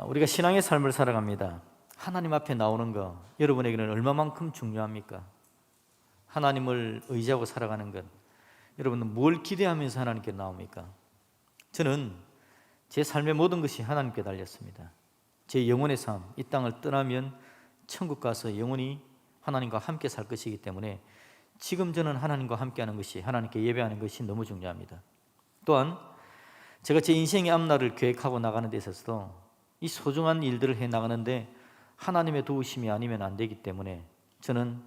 우리가 신앙의 삶을 살아갑니다. 하나님 앞에 나오는 거 여러분에게는 얼마만큼 중요합니까? 하나님을 의지하고 살아가는 것, 여러분은 뭘 기대하면서 하나님께 나옵니까? 저는 제 삶의 모든 것이 하나님께 달렸습니다. 제 영혼의 삶, 이 땅을 떠나면 천국 가서 영원히 하나님과 함께 살 것이기 때문에 지금 저는 하나님과 함께하는 것이, 하나님께 예배하는 것이 너무 중요합니다. 또한 제가 제 인생의 앞날을 계획하고 나가는 데 있어서도 이 소중한 일들을 해나가는데 하나님의 도우심이 아니면 안 되기 때문에 저는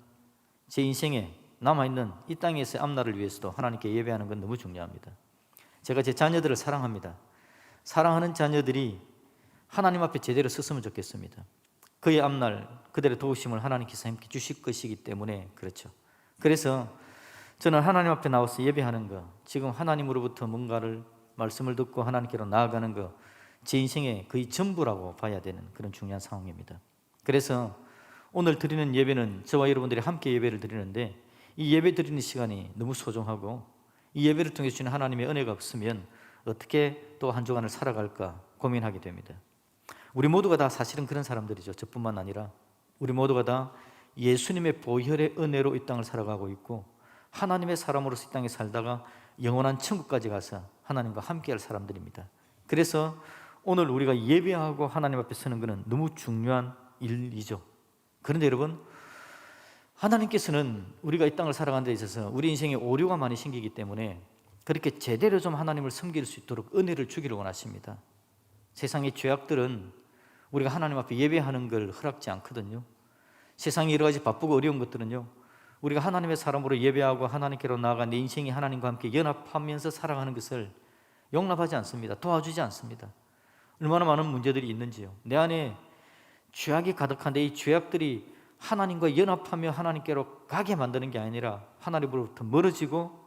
제 인생에 남아있는 이 땅에서의 앞날을 위해서도 하나님께 예배하는 건 너무 중요합니다. 제가 제 자녀들을 사랑합니다. 사랑하는 자녀들이 하나님 앞에 제대로 섰으면 좋겠습니다. 그의 앞날, 그들의 도우심을 하나님께서 함께 주실 것이기 때문에 그렇죠. 그래서 저는 하나님 앞에 나와서 예배하는 거, 지금 하나님으로부터 뭔가를 말씀을 듣고 하나님께로 나아가는 거, 제 인생의 거의 전부라고 봐야 되는 그런 중요한 상황입니다. 그래서 오늘 드리는 예배는 저와 여러분들이 함께 예배를 드리는데, 이 예배 드리는 시간이 너무 소중하고 이 예배를 통해 주시는 하나님의 은혜가 없으면 어떻게 또 한 주간을 살아갈까 고민하게 됩니다. 우리 모두가 다 사실은 그런 사람들이죠. 저뿐만 아니라 우리 모두가 다 예수님의 보혈의 은혜로 이 땅을 살아가고 있고, 하나님의 사람으로서 이 땅에 살다가 영원한 천국까지 가서 하나님과 함께할 사람들입니다. 그래서 오늘 우리가 예배하고 하나님 앞에 서는 것은 너무 중요한 일이죠. 그런데 여러분, 하나님께서는 우리가 이 땅을 살아가는 데 있어서 우리 인생에 오류가 많이 생기기 때문에 그렇게 제대로 좀 하나님을 섬길 수 있도록 은혜를 주기를 원하십니다. 세상의 죄악들은 우리가 하나님 앞에 예배하는 걸 허락지 않거든요. 세상의 여러 가지 바쁘고 어려운 것들은요, 우리가 하나님의 사람으로 예배하고 하나님께로 나아가 내 인생이 하나님과 함께 연합하면서 살아가는 것을 용납하지 않습니다. 도와주지 않습니다. 얼마나 많은 문제들이 있는지요. 내 안에 죄악이 가득한데 이 죄악들이 하나님과 연합하며 하나님께로 가게 만드는 게 아니라 하나님으로부터 멀어지고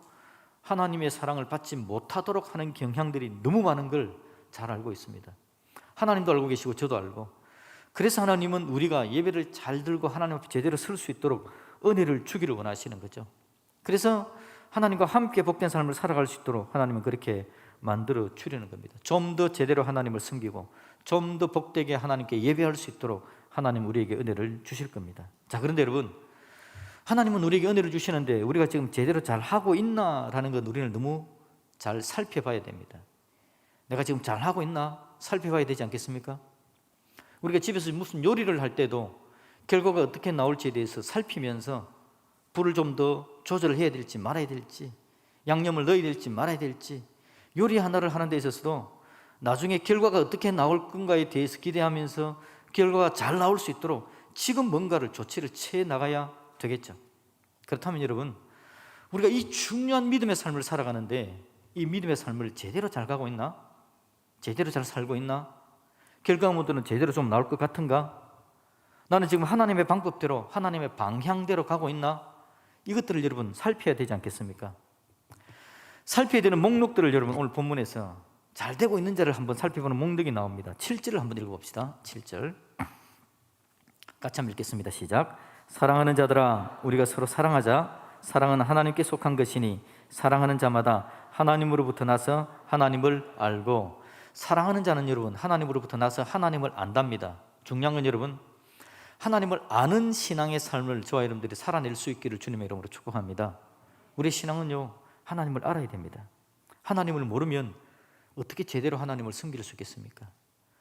하나님의 사랑을 받지 못하도록 하는 경향들이 너무 많은 걸 잘 알고 있습니다. 하나님도 알고 계시고 저도 알고, 그래서 하나님은 우리가 예배를 잘 들고 하나님 앞에 제대로 설 수 있도록 은혜를 주기를 원하시는 거죠. 그래서 하나님과 함께 복된 삶을 살아갈 수 있도록 하나님은 그렇게 만들어 주려는 겁니다. 좀 더 제대로 하나님을 섬기고 좀 더 복되게 하나님께 예배할 수 있도록 하나님 우리에게 은혜를 주실 겁니다. 자, 그런데 여러분, 하나님은 우리에게 은혜를 주시는데 우리가 지금 제대로 잘 하고 있나라는 건 우리는 너무 잘 살펴봐야 됩니다. 내가 지금 잘 하고 있나 살펴봐야 되지 않겠습니까? 우리가 집에서 무슨 요리를 할 때도 결과가 어떻게 나올지에 대해서 살피면서 불을 좀 더 조절해야 될지 말아야 될지, 양념을 넣어야 될지 말아야 될지, 요리 하나를 하는 데 있어서도 나중에 결과가 어떻게 나올 건가에 대해서 기대하면서 결과가 잘 나올 수 있도록 지금 뭔가를 조치를 취해 나가야 되겠죠. 그렇다면 여러분, 우리가 이 중요한 믿음의 삶을 살아가는데 이 믿음의 삶을 제대로 잘 가고 있나? 제대로 잘 살고 있나? 결과물들은 제대로 좀 나올 것 같은가? 나는 지금 하나님의 방법대로, 하나님의 방향대로 가고 있나? 이것들을 여러분 살펴야 되지 않겠습니까? 살펴야 되는 목록들을 여러분 오늘 본문에서 잘 되고 있는 자를 한번 살펴보는 목록이 나옵니다. 7절을 한번 읽어봅시다. 7절 같이 한번 읽겠습니다. 시작. 사랑하는 자들아, 우리가 서로 사랑하자. 사랑은 하나님께 속한 것이니 사랑하는 자마다 하나님으로부터 나서 하나님을 알고, 사랑하는 자는 여러분 하나님으로부터 나서 하나님을 안답니다. 중요한 건 여러분, 하나님을 아는 신앙의 삶을 저와 여러분들이 살아낼 수 있기를 주님의 이름으로 축복합니다. 우리의 신앙은요, 하나님을 알아야 됩니다. 하나님을 모르면 어떻게 제대로 하나님을 섬길 수 있겠습니까?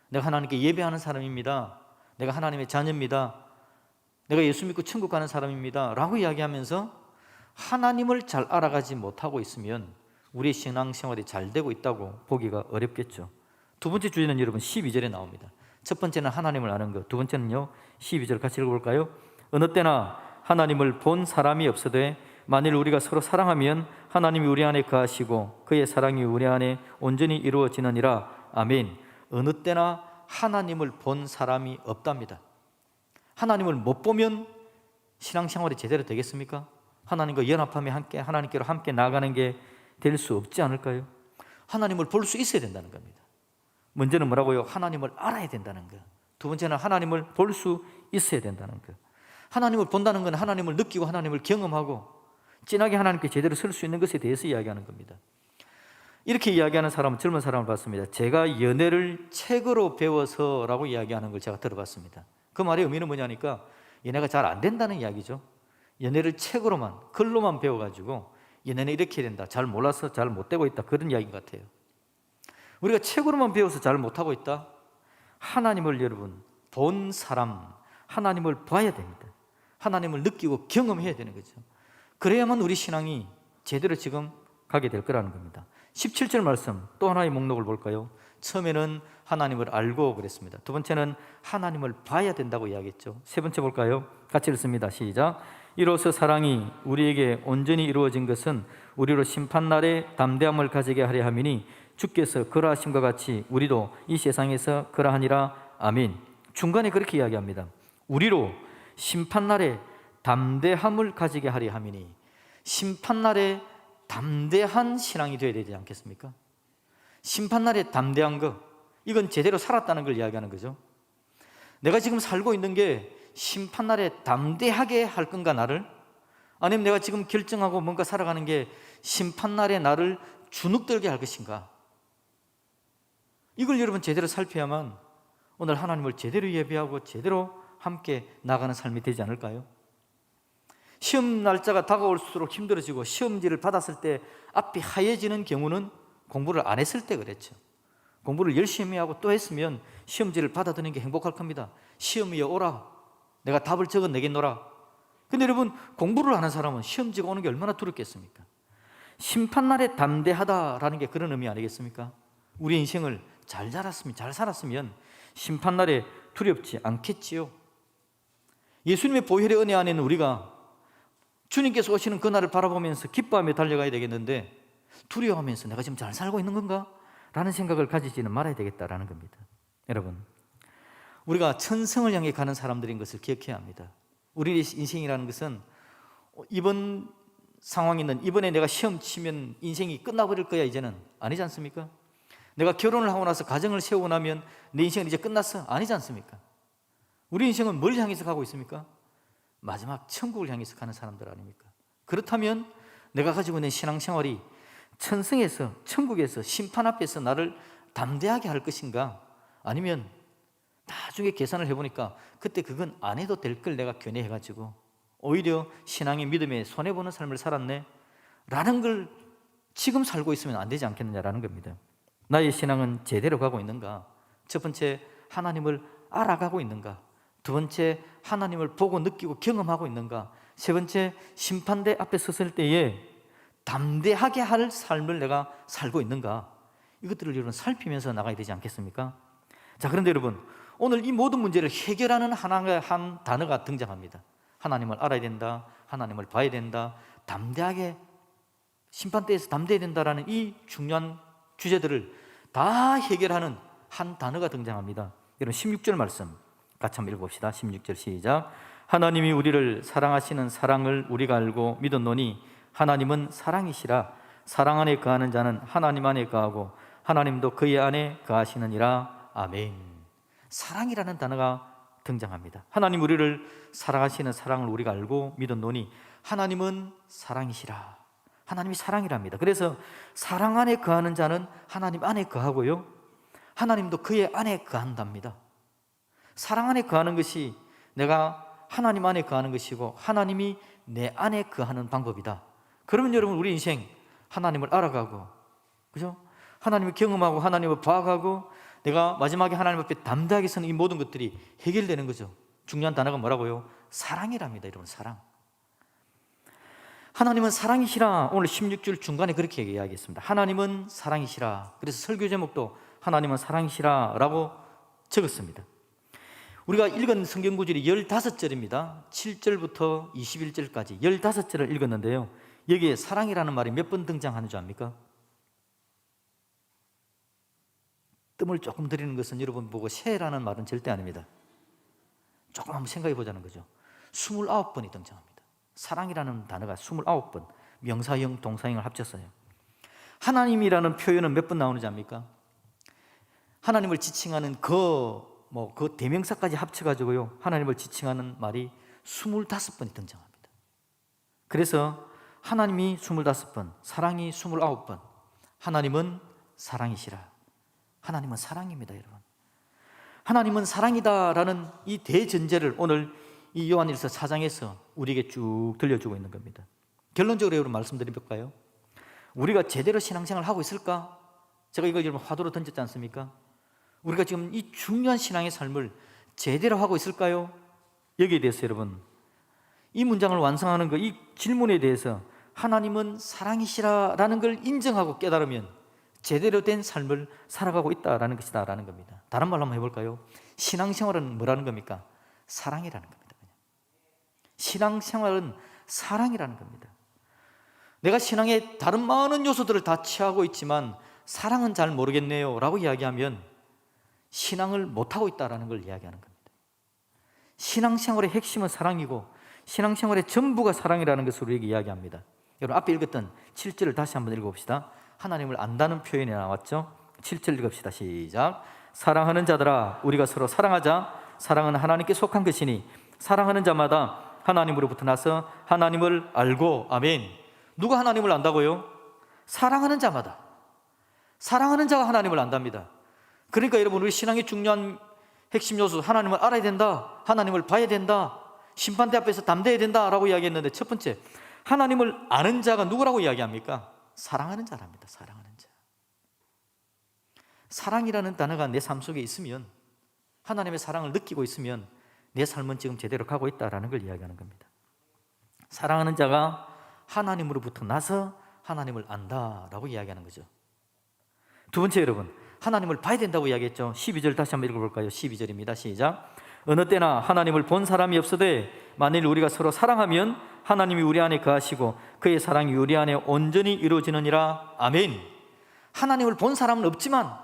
내가 하나님께 예배하는 사람입니다, 내가 하나님의 자녀입니다, 내가 예수 믿고 천국 가는 사람입니다 라고 이야기하면서 하나님을 잘 알아가지 못하고 있으면 우리의 신앙생활이 잘 되고 있다고 보기가 어렵겠죠. 두 번째 주제는 여러분 12절에 나옵니다. 첫 번째는 하나님을 아는 것, 두 번째는요 12절 같이 읽어볼까요? 어느 때나 하나님을 본 사람이 없어되 만일 우리가 서로 사랑하면 하나님이 우리 안에 거하시고 그의 사랑이 우리 안에 온전히 이루어지느니라. 아멘. 어느 때나 하나님을 본 사람이 없답니다. 하나님을 못 보면 신앙생활이 제대로 되겠습니까? 하나님과 연합하며 함께 하나님께로 함께 나아가는 게 될 수 없지 않을까요? 하나님을 볼 수 있어야 된다는 겁니다. 먼저는 뭐라고요? 하나님을 알아야 된다는 것. 두 번째는 하나님을 볼 수 있어야 된다는 것. 하나님을 본다는 건 하나님을 느끼고 하나님을 경험하고 진하게 하나님께 제대로 설 수 있는 것에 대해서 이야기하는 겁니다. 이렇게 이야기하는 사람은 젊은 사람을 봤습니다. 제가 연애를 책으로 배워서라고 이야기하는 걸 제가 들어봤습니다. 그 말의 의미는 뭐냐니까 연애가 잘 안 된다는 이야기죠. 연애를 책으로만, 글로만 배워가지고 연애는 이렇게 된다, 잘 몰라서 잘 못되고 있다, 그런 이야기 같아요. 우리가 책으로만 배워서 잘 못하고 있다? 하나님을 여러분 본 사람, 하나님을 봐야 됩니다. 하나님을 느끼고 경험해야 되는 거죠. 그래야만 우리 신앙이 제대로 지금 가게 될 거라는 겁니다. 17절 말씀 또 하나의 목록을 볼까요? 처음에는 하나님을 알고 그랬습니다. 두 번째는 하나님을 봐야 된다고 이야기했죠. 세 번째 볼까요? 같이 읽습니다. 시작. 이로써 사랑이 우리에게 온전히 이루어진 것은 우리로 심판날에 담대함을 가지게 하려 함이니 주께서 그러하심과 같이 우리도 이 세상에서 그러하니라. 아멘. 중간에 그렇게 이야기합니다. 우리로 심판날에 담대함을 가지게 하려 함이니, 심판날에 담대한 신앙이 되어야 되지 않겠습니까? 심판날에 담대한 거, 이건 제대로 살았다는 걸 이야기하는 거죠. 내가 지금 살고 있는 게 심판날에 담대하게 할 건가 나를? 아니면 내가 지금 결정하고 뭔가 살아가는 게 심판날에 나를 주눅들게 할 것인가? 이걸 여러분 제대로 살펴야만 오늘 하나님을 제대로 예배하고 제대로 함께 나가는 삶이 되지 않을까요? 시험 날짜가 다가올수록 힘들어지고 시험지를 받았을 때 앞이 하얘지는 경우는 공부를 안 했을 때 그랬죠. 공부를 열심히 하고 또 했으면 시험지를 받아드는 게 행복할 겁니다. 시험이여 오라, 내가 답을 적어내겠노라. 근데 여러분, 공부를 하는 사람은 시험지가 오는 게 얼마나 두렵겠습니까? 심판날에 담대하다라는 게 그런 의미 아니겠습니까? 우리 인생을 잘 살았으면 심판날에 두렵지 않겠지요. 예수님의 보혈의 은혜 안에는 우리가 주님께서 오시는 그날을 바라보면서 기뻐하며 달려가야 되겠는데, 두려워하면서 내가 지금 잘 살고 있는 건가? 라는 생각을 가지지는 말아야 되겠다라는 겁니다. 여러분, 우리가 천성을 향해 가는 사람들인 것을 기억해야 합니다. 우리의 인생이라는 것은 이번 상황에는 이번에 내가 시험 치면 인생이 끝나버릴 거야 이제는 아니지 않습니까? 내가 결혼을 하고 나서 가정을 세우고 나면 내 인생은 이제 끝났어 아니지 않습니까? 우리 인생은 뭘 향해서 가고 있습니까? 마지막 천국을 향해서 가는 사람들 아닙니까? 그렇다면 내가 가지고 있는 신앙생활이 천성에서, 천국에서, 심판 앞에서 나를 담대하게 할 것인가? 아니면 나중에 계산을 해보니까 그때 그건 안 해도 될 걸 내가 괜히해가지고 오히려 신앙의 믿음에 손해보는 삶을 살았네 라는 걸 지금 살고 있으면 안 되지 않겠느냐라는 겁니다. 나의 신앙은 제대로 가고 있는가? 첫 번째, 하나님을 알아가고 있는가? 두 번째, 하나님을 보고 느끼고 경험하고 있는가? 세 번째, 심판대 앞에 섰을 때에 담대하게 할 삶을 내가 살고 있는가? 이것들을 여러분 살피면서 나가야 되지 않겠습니까? 자, 그런데 여러분, 오늘 이 모든 문제를 해결하는 한 단어가 등장합니다. 하나님을 알아야 된다, 하나님을 봐야 된다, 담대하게 심판대에서 담대해야 된다라는 이 중요한 주제들을 다 해결하는 한 단어가 등장합니다. 여러분 16절 말씀 같이 한번 읽어봅시다. 16절 시작. 하나님이 우리를 사랑하시는 사랑을 우리가 알고 믿었노니 하나님은 사랑이시라. 사랑 안에 거하는 자는 하나님 안에 거하고 하나님도 그의 안에 거하시느니라. 아멘. 사랑이라는 단어가 등장합니다. 하나님 우리를 사랑하시는 사랑을 우리가 알고 믿었노니 하나님은 사랑이시라. 하나님이 사랑이랍니다. 그래서 사랑 안에 거하는 자는 하나님 안에 거하고요, 하나님도 그의 안에 거한답니다. 사랑 안에 거하는 것이 내가 하나님 안에 거하는 것이고 하나님이 내 안에 거하는 방법이다. 그러면 여러분 우리 인생 하나님을 알아가고, 그죠? 하나님을 경험하고 하나님을 봐가고 내가 마지막에 하나님 앞에 담대하게 서는 이 모든 것들이 해결되는 거죠. 중요한 단어가 뭐라고요? 사랑이랍니다. 여러분, 사랑. 하나님은 사랑이시라. 오늘 16절 중간에 그렇게 이야기했습니다. 하나님은 사랑이시라. 그래서 설교 제목도 하나님은 사랑이시라 라고 적었습니다. 우리가 읽은 성경 구절이 15절입니다. 7절부터 21절까지 15절을 읽었는데요, 여기에 사랑이라는 말이 몇 번 등장하는 줄 압니까? 뜸을 조금 들이는 것은 여러분 보고 새라는 말은 절대 아닙니다. 조금 한번 생각해 보자는 거죠. 29번이 등장합니다. 사랑이라는 단어가 29번, 명사형, 동사형을 합쳤어요. 하나님이라는 표현은 몇 번 나오는지 압니까? 하나님을 지칭하는 그 대명사까지 합쳐가지고요, 하나님을 지칭하는 말이 25번이 등장합니다. 그래서 하나님이 25번, 사랑이 29번, 하나님은 사랑이시라. 하나님은 사랑입니다, 여러분. 하나님은 사랑이다라는 이 대전제를 오늘 이 요한일서 4장에서 우리에게 쭉 들려주고 있는 겁니다. 결론적으로 여러분 말씀드려볼까요? 우리가 제대로 신앙생활을 하고 있을까? 제가 이거 여러분 화두로 던졌지 않습니까? 우리가 지금 이 중요한 신앙의 삶을 제대로 하고 있을까요? 여기에 대해서 여러분, 이 문장을 완성하는 이 질문에 대해서 하나님은 사랑이시라라는 걸 인정하고 깨달으면 제대로 된 삶을 살아가고 있다라는 것이다라는 겁니다. 다른 말로 한번 해볼까요? 신앙생활은 뭐라는 겁니까? 사랑이라는 겁니다. 신앙생활은 사랑이라는 겁니다. 내가 신앙의 다른 많은 요소들을 다 취하고 있지만 사랑은 잘 모르겠네요 라고 이야기하면 신앙을 못하고 있다는 걸 이야기하는 겁니다. 신앙생활의 핵심은 사랑이고 신앙생활의 전부가 사랑이라는 것을 우리에게 이야기합니다. 여러분 앞에 읽었던 7절을 다시 한번 읽어봅시다. 하나님을 안다는 표현이 나왔죠. 7절 읽읍시다. 시작. 사랑하는 자들아 우리가 서로 사랑하자. 사랑은 하나님께 속한 것이니 사랑하는 자마다 하나님으로부터 나서 하나님을 알고. 아멘. 누가 하나님을 안다고요? 사랑하는 자마다. 사랑하는 자가 하나님을 안답니다. 그러니까 여러분 우리 신앙의 중요한 핵심 요소, 하나님을 알아야 된다, 하나님을 봐야 된다, 심판대 앞에서 담대해야 된다라고 이야기했는데, 첫 번째 하나님을 아는 자가 누구라고 이야기합니까? 사랑하는 자랍니다. 사랑하는 자. 사랑이라는 단어가 내 삶 속에 있으면, 하나님의 사랑을 느끼고 있으면 내 삶은 지금 제대로 가고 있다는 걸 이야기하는 겁니다. 사랑하는 자가 하나님으로부터 나서 하나님을 안다라고 이야기하는 거죠. 두 번째 여러분, 하나님을 봐야 된다고 이야기했죠. 12절 다시 한번 읽어볼까요? 12절입니다. 시작. 어느 때나 하나님을 본 사람이 없으되 만일 우리가 서로 사랑하면 하나님이 우리 안에 거하시고 그의 사랑이 우리 안에 온전히 이루어지느니라. 아멘. 하나님을 본 사람은 없지만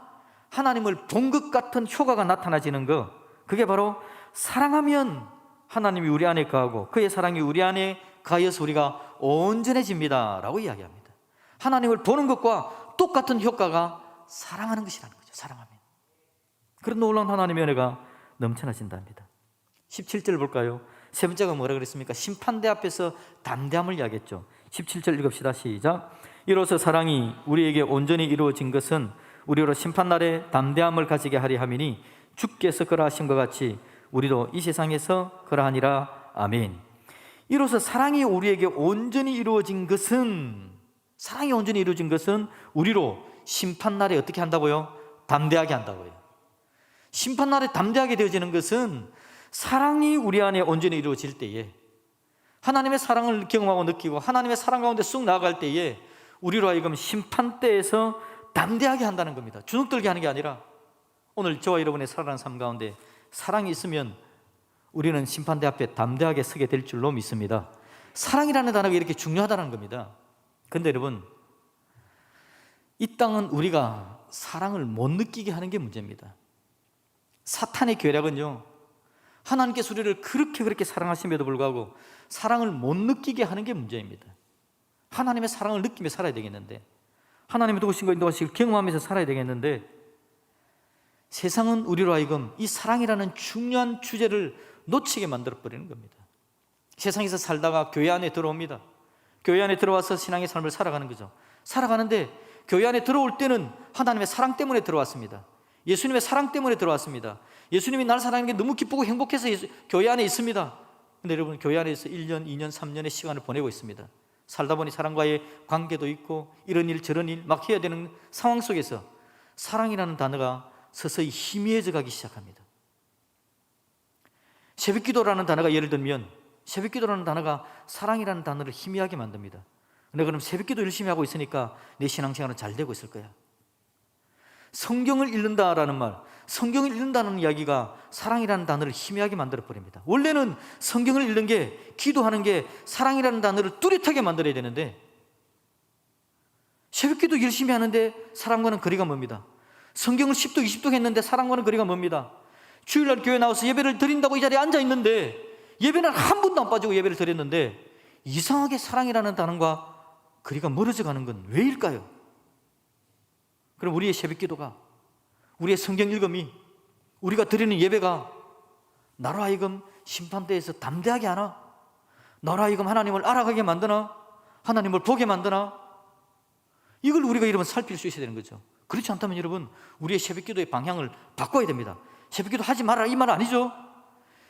하나님을 본 것 같은 효과가 나타나지는 것, 그게 바로 사랑하면 하나님이 우리 안에 거하고 그의 사랑이 우리 안에 거하여서 우리가 온전해집니다 라고 이야기합니다. 하나님을 보는 것과 똑같은 효과가 사랑하는 것이라는 거죠. 사랑하면 그런 놀라운 하나님의 은혜가 넘쳐나진답니다. 17절 볼까요? 세 번째가 뭐라 그랬습니까? 심판대 앞에서 담대함을 이야기했죠. 17절 읽읍시다. 시작. 이로써 사랑이 우리에게 온전히 이루어진 것은 우리로 심판날에 담대함을 가지게 하려 함이니 주께서 그러하신 것 같이 우리도 이 세상에서 그러하니라. 아멘. 이로써 사랑이 우리에게 온전히 이루어진 것은, 사랑이 온전히 이루어진 것은 우리로 심판날에 어떻게 한다고요? 담대하게 한다고요. 심판날에 담대하게 되어지는 것은 사랑이 우리 안에 온전히 이루어질 때에, 하나님의 사랑을 경험하고 느끼고 하나님의 사랑 가운데 쑥 나아갈 때에 우리로 하여금 심판대에서 담대하게 한다는 겁니다. 주눅들게 하는 게 아니라, 오늘 저와 여러분의 살아가는 삶 가운데 사랑이 있으면 우리는 심판대 앞에 담대하게 서게 될 줄로 믿습니다. 사랑이라는 단어가 이렇게 중요하다는 겁니다. 그런데 여러분, 이 땅은 우리가 사랑을 못 느끼게 하는 게 문제입니다. 사탄의 계략은요, 하나님께서 우리를 그렇게 사랑하심에도 불구하고 사랑을 못 느끼게 하는 게 문제입니다. 하나님의 사랑을 느끼며 살아야 되겠는데, 하나님의 도우신 걸 경험하면서 살아야 되겠는데, 세상은 우리로 하여금 이 사랑이라는 중요한 주제를 놓치게 만들어버리는 겁니다. 세상에서 살다가 교회 안에 들어옵니다. 교회 안에 들어와서 신앙의 삶을 살아가는 거죠. 살아가는데 교회 안에 들어올 때는 하나님의 사랑 때문에 들어왔습니다. 예수님의 사랑 때문에 들어왔습니다. 예수님이 날 사랑하는 게 너무 기쁘고 행복해서 교회 안에 있습니다. 근데 여러분, 교회 안에서 1년, 2년, 3년의 시간을 보내고 있습니다. 살다 보니 사람과의 관계도 있고 이런 일 저런 일 막 해야 되는 상황 속에서 사랑이라는 단어가 서서히 희미해져 가기 시작합니다. 새벽기도라는 단어가, 예를 들면 새벽기도라는 단어가 사랑이라는 단어를 희미하게 만듭니다. 근데 그럼 새벽기도 열심히 하고 있으니까 내 신앙생활은 잘 되고 있을 거야. 성경을 읽는다라는 말, 성경을 읽는다는 이야기가 사랑이라는 단어를 희미하게 만들어버립니다. 원래는 성경을 읽는 게, 기도하는 게 사랑이라는 단어를 뚜렷하게 만들어야 되는데, 새벽기도 열심히 하는데 사랑과는 거리가 멉니다. 성경을 10도 20도 했는데 사랑과는 거리가 멉니다. 주일날 교회 나와서 예배를 드린다고 이 자리에 앉아있는데, 예배는 한 번도 안 빠지고 예배를 드렸는데 이상하게 사랑이라는 단어가 거리가 멀어져 가는 건 왜일까요? 그럼 우리의 새벽기도가, 우리의 성경 읽음이, 우리가 드리는 예배가 나로 하여금 심판대에서 담대하게 하나? 나로 하여금 하나님을 알아가게 만드나? 하나님을 보게 만드나? 이걸 우리가 여러분 살필 수 있어야 되는 거죠. 그렇지 않다면 여러분 우리의 새벽기도의 방향을 바꿔야 됩니다. 새벽기도 하지 마라 이 말 아니죠.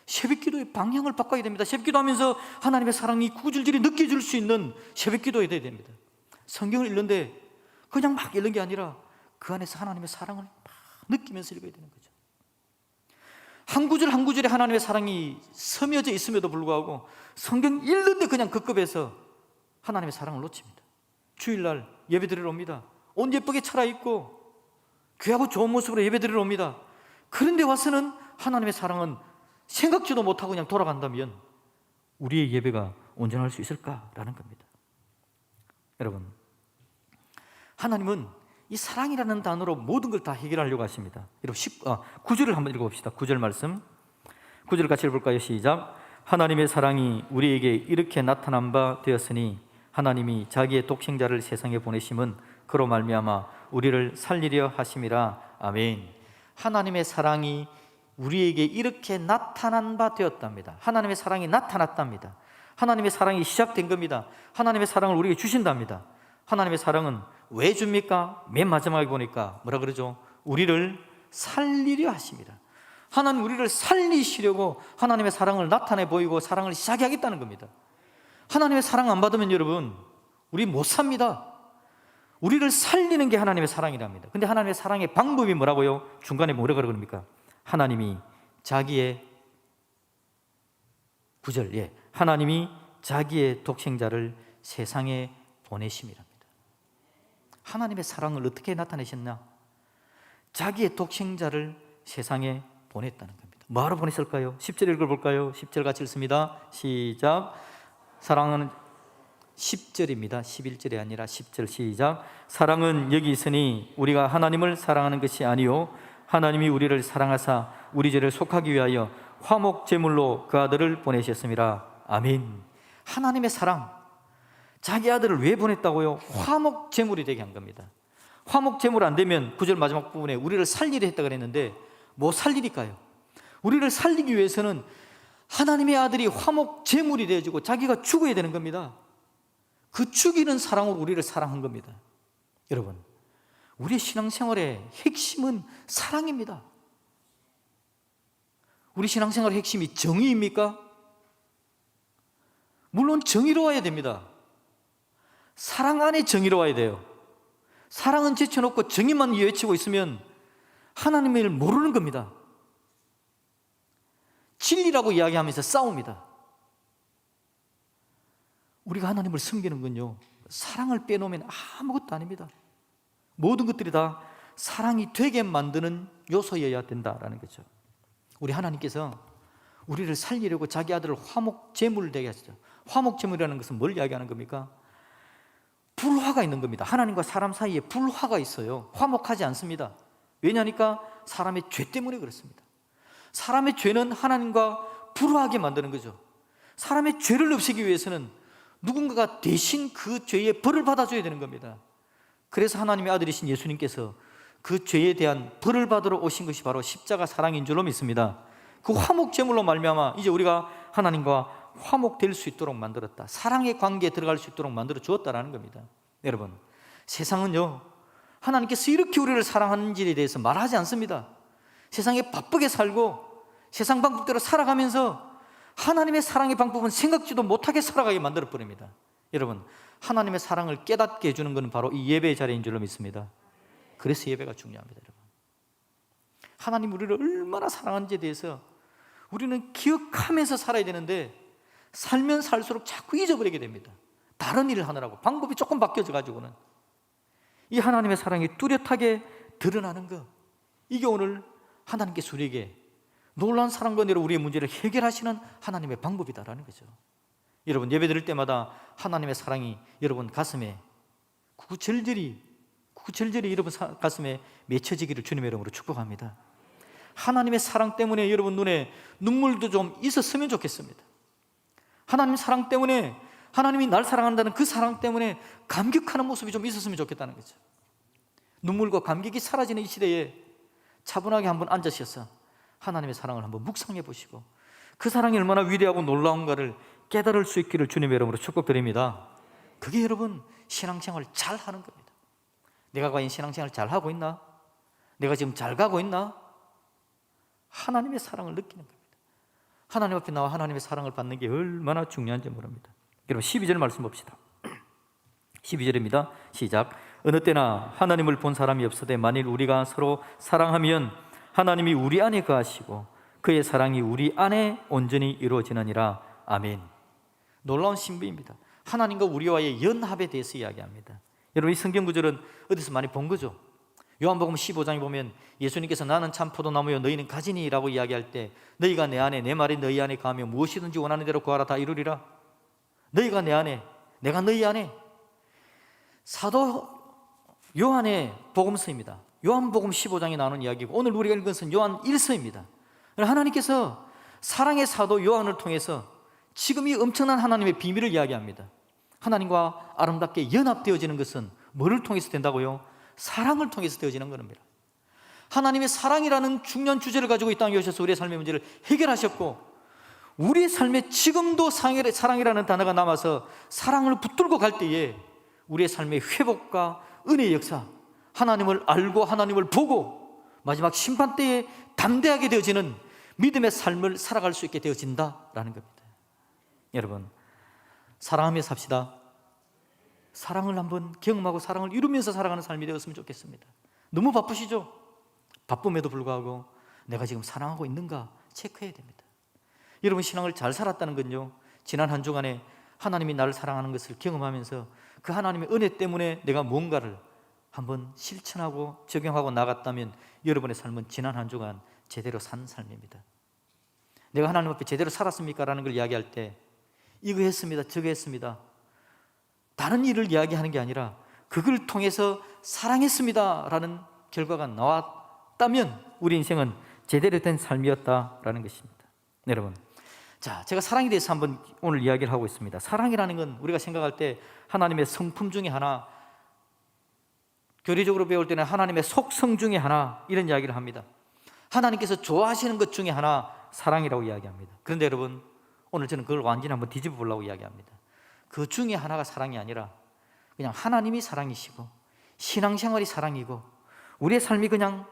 새벽기도의 방향을 바꿔야 됩니다. 새벽기도하면서 하나님의 사랑이 구질질이 느껴질 수 있는 새벽기도가 돼야 됩니다. 성경을 읽는데 그냥 막 읽는 게 아니라 그 안에서 하나님의 사랑을 막 느끼면서 읽어야 되는 거죠. 한 구절 한 구절에 하나님의 사랑이 스며져 있음에도 불구하고 성경 읽는데 그냥 급급해서 하나님의 사랑을 놓칩니다. 주일날 예배드리러 옵니다. 옷 예쁘게 차려입고 귀하고 좋은 모습으로 예배드리러 옵니다. 그런데 와서는 하나님의 사랑은 생각지도 못하고 그냥 돌아간다면 우리의 예배가 온전할 수 있을까라는 겁니다. 여러분, 하나님은 이 사랑이라는 단어로 모든 걸 다 해결하려고 하십니다. 여러분 9절을 한번 읽어봅시다. 9절 말씀 9절 같이 읽어볼까요? 시작. 하나님의 사랑이 우리에게 이렇게 나타난 바 되었으니 하나님이 자기의 독생자를 세상에 보내심은 그로 말미암아 우리를 살리려 하심이라. 아멘. 하나님의 사랑이 우리에게 이렇게 나타난 바 되었답니다. 하나님의 사랑이 나타났답니다. 하나님의 사랑이 시작된 겁니다. 하나님의 사랑을 우리에게 주신답니다. 하나님의 사랑은 왜 줍니까? 맨 마지막에 보니까 뭐라 그러죠? 우리를 살리려 하십니다. 하나님 우리를 살리시려고 하나님의 사랑을 나타내 보이고 사랑을 시작하겠다는 겁니다. 하나님의 사랑 안 받으면 여러분 우리 못 삽니다. 우리를 살리는 게 하나님의 사랑이랍니다. 근데 하나님의 사랑의 방법이 뭐라고요? 중간에 뭐라고 그럽니까? 하나님이 자기의 9절, 하나님이 자기의 독생자를 세상에 보내심이랍니다. 하나님의 사랑을 어떻게 나타내셨나? 자기의 독생자를 세상에 보냈다는 겁니다. 뭐하러 보냈을까요? 10절 읽어볼까요? 10절 같이 읽습니다. 시작. 사랑은 10절입니다. 11절이 아니라 10절 시작. 사랑은 여기 있으니 우리가 하나님을 사랑하는 것이 아니요 하나님이 우리를 사랑하사 우리 죄를 속하기 위하여 화목 제물로 그 아들을 보내셨습니다. 아멘. 하나님의 사랑, 자기 아들을 왜 보냈다고요? 화목 제물이 되게 한 겁니다. 화목 제물 안 되면 9절 마지막 부분에 우리를 살리려 했다 그랬는데 뭐 살리니까요? 우리를 살리기 위해서는 하나님의 아들이 화목 제물이 되어지고 자기가 죽어야 되는 겁니다. 그 죽이는 사랑으로 우리를 사랑한 겁니다. 여러분, 우리의 신앙생활의 핵심은 사랑입니다. 우리 신앙생활의 핵심이 정의입니까? 물론 정의로워야 됩니다. 사랑 안에 정의로워야 돼요. 사랑은 제쳐놓고 정의만 외치고 있으면 하나님을 모르는 겁니다. 진리라고 이야기하면서 싸웁니다. 우리가 하나님을 섬기는 건요, 사랑을 빼놓으면 아무것도 아닙니다. 모든 것들이 다 사랑이 되게 만드는 요소여야 된다라는 거죠. 우리 하나님께서 우리를 살리려고 자기 아들을 화목 제물을 되게 하시죠. 화목 제물이라는 것은 뭘 이야기하는 겁니까? 불화가 있는 겁니다. 하나님과 사람 사이에 불화가 있어요. 화목하지 않습니다. 왜냐니까 사람의 죄 때문에 그렇습니다. 사람의 죄는 하나님과 불화하게 만드는 거죠. 사람의 죄를 없애기 위해서는 누군가가 대신 그 죄의 벌을 받아줘야 되는 겁니다. 그래서 하나님의 아들이신 예수님께서 그 죄에 대한 벌을 받으러 오신 것이 바로 십자가 사랑인 줄로 믿습니다. 그 화목 제물로 말미암아 이제 우리가 하나님과 화목될 수 있도록 만들었다. 사랑의 관계에 들어갈 수 있도록 만들어 주었다라는 겁니다. 여러분, 세상은요, 하나님께서 이렇게 우리를 사랑하는지에 대해서 말하지 않습니다. 세상에 바쁘게 살고 세상 방법대로 살아가면서 하나님의 사랑의 방법은 생각지도 못하게 살아가게 만들어 버립니다. 여러분, 하나님의 사랑을 깨닫게 해주는 것은 바로 이 예배의 자리인 줄로 믿습니다. 그래서 예배가 중요합니다. 여러분, 하나님 우리를 얼마나 사랑하는지에 대해서 우리는 기억하면서 살아야 되는데 살면 살수록 자꾸 잊어버리게 됩니다. 다른 일을 하느라고 방법이 조금 바뀌어져 가지고는 이 하나님의 사랑이 뚜렷하게 드러나는 것, 이게 오늘 하나님께서 우리에게 놀라운 사랑과 은혜로 우리의 문제를 해결하시는 하나님의 방법이다라는 거죠. 여러분, 예배 드릴 때마다 하나님의 사랑이 여러분 가슴에 구구절절히 여러분 가슴에 맺혀지기를 주님의 이름으로 축복합니다. 하나님의 사랑 때문에 여러분 눈에 눈물도 좀 있었으면 좋겠습니다. 하나님 사랑 때문에, 하나님이 날 사랑한다는 그 사랑 때문에 감격하는 모습이 좀 있었으면 좋겠다는 거죠. 눈물과 감격이 사라지는 이 시대에 차분하게 한번 앉으셔서 하나님의 사랑을 한번 묵상해 보시고 그 사랑이 얼마나 위대하고 놀라운가를 깨달을 수 있기를 주님의 이름으로 축복드립니다. 그게 여러분 신앙생활 잘 하는 겁니다. 내가 과연 신앙생활 잘하고 있나? 내가 지금 잘 가고 있나? 하나님의 사랑을 느끼는 겁니다. 하나님 앞에 나와 하나님의 사랑을 받는 게 얼마나 중요한지 모릅니다. 여러분 12절 말씀 봅시다. 12절입니다. 시작. 어느 때나 하나님을 본 사람이 없으되 만일 우리가 서로 사랑하면 하나님이 우리 안에 거하시고 그의 사랑이 우리 안에 온전히 이루어지느니라. 아멘. 놀라운 신비입니다. 하나님과 우리와의 연합에 대해서 이야기합니다. 여러분 이 성경 구절은 어디서 많이 본 거죠? 요한복음 15장에 보면 예수님께서 나는 참 포도나무요 너희는 가지니라고 이야기할 때 너희가 내 안에 내 말이 너희 안에 거하며 무엇이든지 원하는 대로 구하라 다 이루리라. 너희가 내 안에 내가 너희 안에. 사도 요한의 복음서입니다. 요한복음 15장에 나오는 이야기고 오늘 우리가 읽은 것은 요한 1서입니다. 하나님께서 사랑의 사도 요한을 통해서 지금 이 엄청난 하나님의 비밀을 이야기합니다. 하나님과 아름답게 연합되어지는 것은 뭐를 통해서 된다고요? 사랑을 통해서 되어지는 겁니다. 하나님의 사랑이라는 중요한 주제를 가지고 이 땅에 오셔서 우리의 삶의 문제를 해결하셨고 우리의 삶에 지금도 사랑이라는 단어가 남아서 사랑을 붙들고 갈 때에 우리의 삶의 회복과 은혜의 역사, 하나님을 알고 하나님을 보고 마지막 심판 때에 담대하게 되어지는 믿음의 삶을 살아갈 수 있게 되어진다라는 겁니다. 여러분 사랑하며 삽시다. 사랑을 한번 경험하고 사랑을 이루면서 살아가는 삶이 되었으면 좋겠습니다. 너무 바쁘시죠? 바쁨에도 불구하고 내가 지금 사랑하고 있는가 체크해야 됩니다. 여러분 신앙을 잘 살았다는 건요 지난 한 주간에 하나님이 나를 사랑하는 것을 경험하면서 그 하나님의 은혜 때문에 내가 뭔가를 한번 실천하고 적용하고 나갔다면 여러분의 삶은 지난 한 주간 제대로 산 삶입니다. 내가 하나님 앞에 제대로 살았습니까? 라는 걸 이야기할 때 이거 했습니다, 저거 했습니다, 다른 일을 이야기하는 게 아니라 그걸 통해서 사랑했습니다 라는 결과가 나왔다면 우리 인생은 제대로 된 삶이었다라는 것입니다. 여러분 자, 제가 사랑에 대해서 한번 오늘 이야기를 하고 있습니다. 사랑이라는 건 우리가 생각할 때 하나님의 성품 중에 하나, 교리적으로 배울 때는 하나님의 속성 중에 하나, 이런 이야기를 합니다. 하나님께서 좋아하시는 것 중에 하나 사랑이라고 이야기합니다. 그런데 여러분 오늘 저는 그걸 완전히 한번 뒤집어 보려고 이야기합니다. 그 중에 하나가 사랑이 아니라 그냥 하나님이 사랑이시고 신앙생활이 사랑이고 우리의 삶이 그냥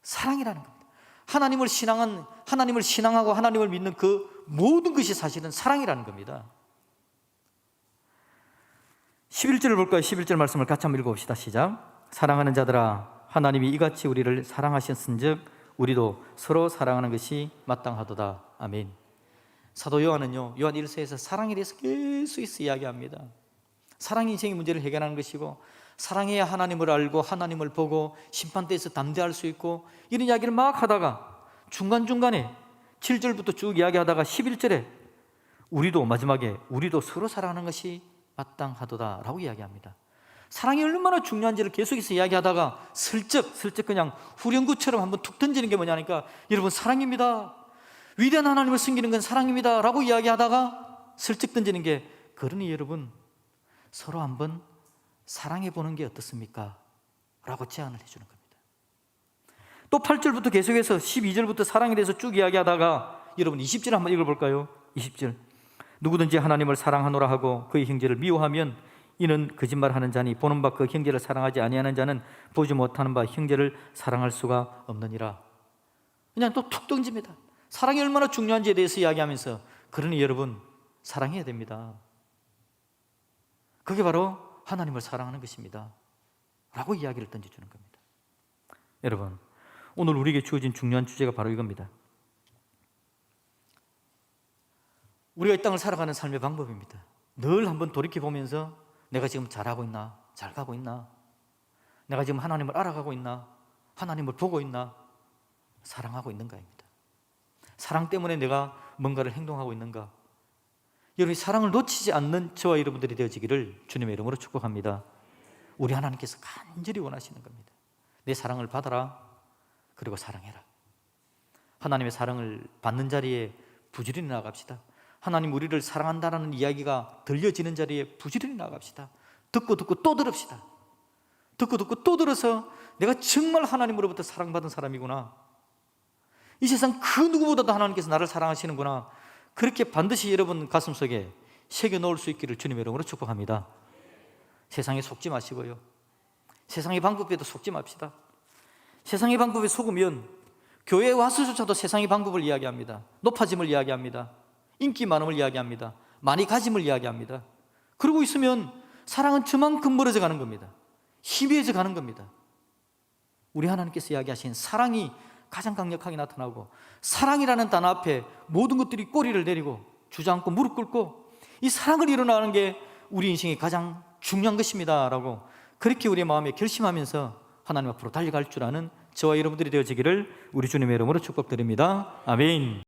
사랑이라는 겁니다. 하나님을 신앙하고 하나님을 믿는 그 모든 것이 사실은 사랑이라는 겁니다. 11절을 볼까요? 11절 말씀을 같이 한번 읽어봅시다. 시작. 사랑하는 자들아 하나님이 이같이 우리를 사랑하셨은즉 우리도 서로 사랑하는 것이 마땅하도다. 아멘. 사도 요한은요 요한 1서에서 사랑에 대해서 계속 이야기합니다. 사랑이 인생의 문제를 해결하는 것이고 사랑해야 하나님을 알고 하나님을 보고 심판대에서 담대할 수 있고 이런 이야기를 막 하다가 중간중간에 7절부터 쭉 이야기하다가 11절에 우리도 마지막에 우리도 서로 사랑하는 것이 마땅하도다 라고 이야기합니다. 사랑이 얼마나 중요한지를 계속해서 이야기하다가 슬쩍 그냥 후렴구처럼 한번 툭 던지는 게 뭐냐니까 여러분 사랑입니다, 위대한 하나님을 섬기는 건 사랑입니다 라고 이야기하다가 슬쩍 던지는 게 그러니 여러분 서로 한번 사랑해 보는 게 어떻습니까? 라고 제안을 해주는 겁니다. 또 8절부터 계속해서 12절부터 사랑에 대해서 쭉 이야기하다가 여러분 20절 한번 읽어볼까요? 20절 누구든지 하나님을 사랑하노라 하고 그의 형제를 미워하면 이는 거짓말하는 자니 보는 바 그 형제를 사랑하지 아니하는 자는 보지 못하는 바 형제를 사랑할 수가 없느니라. 그냥 또 툭 던집니다. 사랑이 얼마나 중요한지에 대해서 이야기하면서 그러니 여러분 사랑해야 됩니다. 그게 바로 하나님을 사랑하는 것입니다 라고 이야기를 던져주는 겁니다. 여러분 오늘 우리에게 주어진 중요한 주제가 바로 이겁니다. 우리가 이 땅을 살아가는 삶의 방법입니다. 늘 한번 돌이켜보면서 내가 지금 잘하고 있나, 잘 가고 있나, 내가 지금 하나님을 알아가고 있나, 하나님을 보고 있나, 사랑하고 있는가입니다. 사랑 때문에 내가 뭔가를 행동하고 있는가. 여러분이 사랑을 놓치지 않는 저와 여러분들이 되어지기를 주님의 이름으로 축복합니다. 우리 하나님께서 간절히 원하시는 겁니다. 내 사랑을 받아라, 그리고 사랑해라. 하나님의 사랑을 받는 자리에 부지런히 나아갑시다. 하나님 우리를 사랑한다는 이야기가 들려지는 자리에 부지런히 나아갑시다. 듣고 또 들읍시다. 듣고 또 들어서 내가 정말 하나님으로부터 사랑받은 사람이구나, 이 세상 그 누구보다도 하나님께서 나를 사랑하시는구나, 그렇게 반드시 여러분 가슴속에 새겨 넣을 수 있기를 주님의 이름으로 축복합니다. 세상에 속지 마시고요, 세상의 방법에도 속지 맙시다. 세상의 방법에 속으면 교회에 와서조차도 세상의 방법을 이야기합니다. 높아짐을 이야기합니다. 인기 많음을 이야기합니다. 많이 가짐을 이야기합니다. 그러고 있으면 사랑은 저만큼 멀어져 가는 겁니다. 희미해져 가는 겁니다. 우리 하나님께서 이야기하신 사랑이 가장 강력하게 나타나고, 사랑이라는 단어 앞에 모든 것들이 꼬리를 내리고 주저앉고 무릎 꿇고 이 사랑을 일어나는 게 우리 인생의 가장 중요한 것입니다 라고 그렇게 우리의 마음에 결심하면서 하나님 앞으로 달려갈 줄 아는 저와 여러분들이 되어지기를 우리 주님의 이름으로 축복드립니다. 아멘.